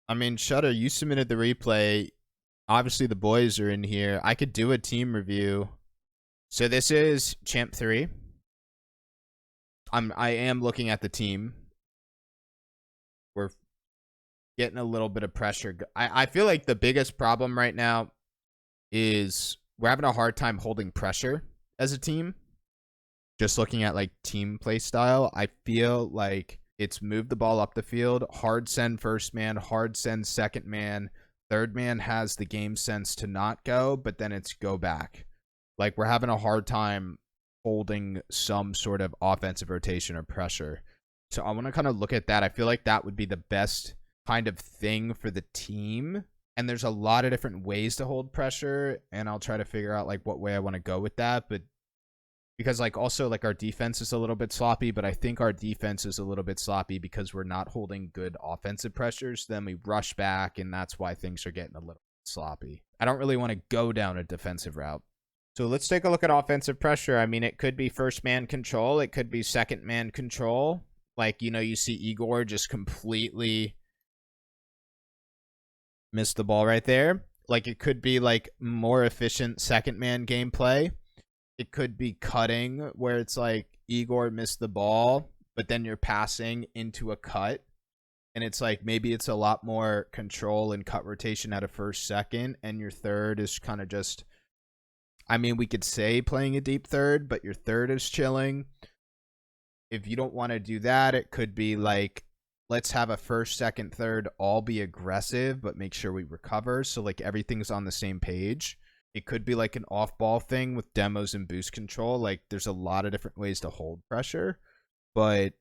I mean, Shutter, you submitted the replay. Obviously, the boys are in here. I could do a team review. So this is Champ 3. I am looking at the team. We're getting a little bit of pressure. I feel like the biggest problem right now is we're having a hard time holding pressure as a team. Just looking at like team play style, I feel like it's move the ball up the field, hard send first man, hard send second man. Third man has the game sense to not go, but then it's go back. Like we're having a hard time holding some sort of offensive rotation or pressure. So I want to kind of look at that. I feel like that would be the best kind of thing for the team. And there's a lot of different ways to hold pressure, and I'll try to figure out like what way I want to go with that. But because like also like our defense is a little bit sloppy, but I think our defense is a little bit sloppy because we're not holding good offensive pressures. Then we rush back, and that's why things are getting a little sloppy. I don't really want to go down a defensive route. So let's take a look at offensive pressure. I mean, it could be first man control. It could be second man control. Like, you know, you see Igor just completely miss the ball right there. Like, it could be like more efficient second man gameplay. It could be cutting where it's like Igor missed the ball, but then you're passing into a cut. And it's like maybe it's a lot more control and cut rotation at a first, second. And your third is kind of just, I mean, we could say playing a deep third, but your third is chilling. If you don't want to do that, it could be like, let's have a first, second, third all be aggressive, but make sure we recover. So like everything's on the same page. It could be like an off-ball thing with demos and boost control. Like there's a lot of different ways to hold pressure, but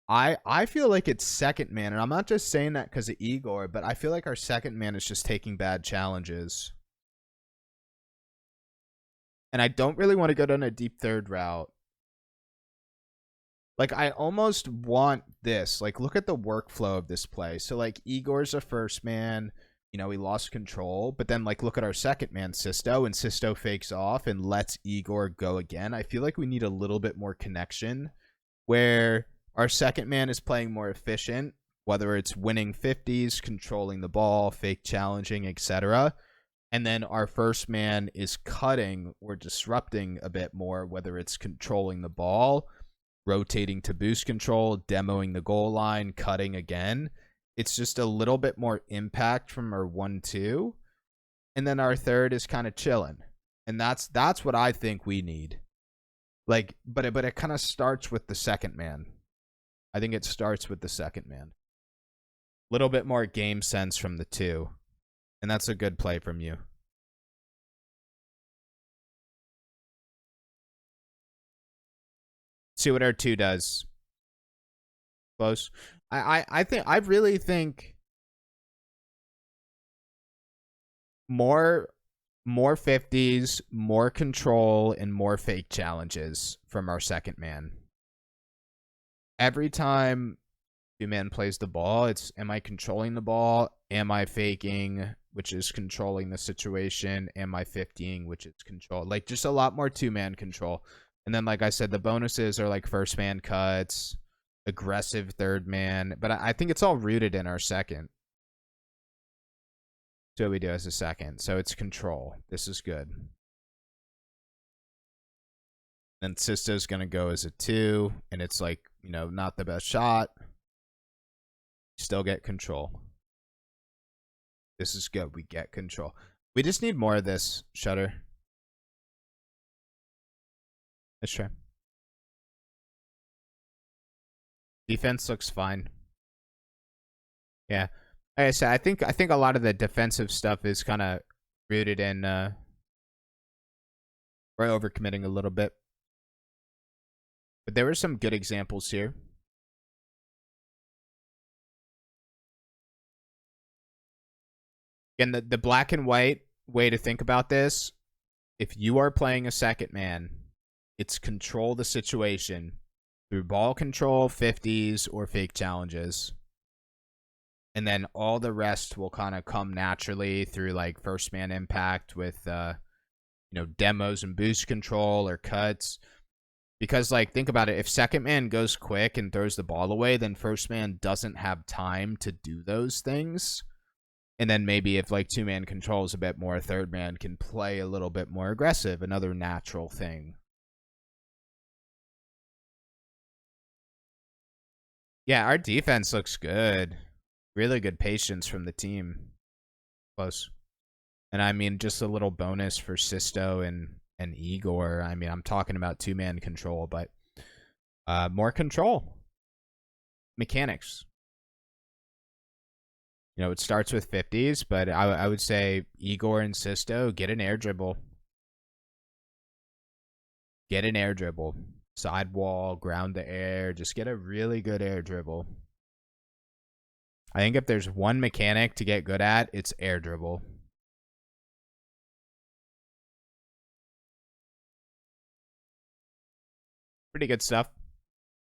I feel like it's second man, and I'm not just saying that because of Igor, but I feel like our second man is just taking bad challenges. And I don't really want to go down a deep third route. Like, I almost want this. Like, look at the workflow of this play. So, like, Igor's a first man. You know, he lost control. But then, like, look at our second man, Sisto. And Sisto fakes off and lets Igor go again. I feel like we need a little bit more connection where our second man is playing more efficient, whether it's winning 50s, controlling the ball, fake challenging, etc. And then our first man is cutting or disrupting a bit more, whether it's controlling the ball, rotating to boost control, demoing the goal line, cutting again. It's just a little bit more impact from our 1-2. And then our third is kind of chilling. And that's what I think we need. Like, but it kind of starts with the second man. I think it starts with the second man. Little bit more game sense from the two. And that's a good play from you. See what our 2 does. Close. I really think more 50s, more control, and more fake challenges from our second man. Every time 2-man plays the ball, it's, am I controlling the ball? Am I faking, which is controlling the situation? Am I 50ing, which is control? Like, just a lot more 2-man control. And then, like I said, the bonuses are like first man cuts, aggressive third man. But I think it's all rooted in our second. So we do as a second. So it's control. This is good. Then Sisto's going to go as a 2. And it's like, you know, not the best shot. Still get control. This is good. We get control. We just need more of this, Shutter. Let's try. Defense looks fine. Yeah. Like I said, I think a lot of the defensive stuff is kind of rooted in we're overcommitting a little bit. But there were some good examples here. And the black and white way to think about this, if you are playing a second man, it's control the situation through ball control, 50s, or fake challenges. And then all the rest will kind of come naturally through like first man impact with, you know, demos and boost control or cuts. Because, like, think about it. If second man goes quick and throws the ball away, then first man doesn't have time to do those things. And then maybe if, like, two-man controls a bit more, third man can play a little bit more aggressive. Another natural thing. Yeah, our defense looks good. Really good patience from the team. Close. And I mean, just a little bonus for Sisto and Igor. I mean, I'm talking about two-man control, but more control. Mechanics. You know, it starts with 50s, but I would say Igor and Sisto, get an air dribble. Get an air dribble. Sidewall, ground the air. Just get a really good air dribble. I think if there's one mechanic to get good at, it's air dribble. Pretty good stuff.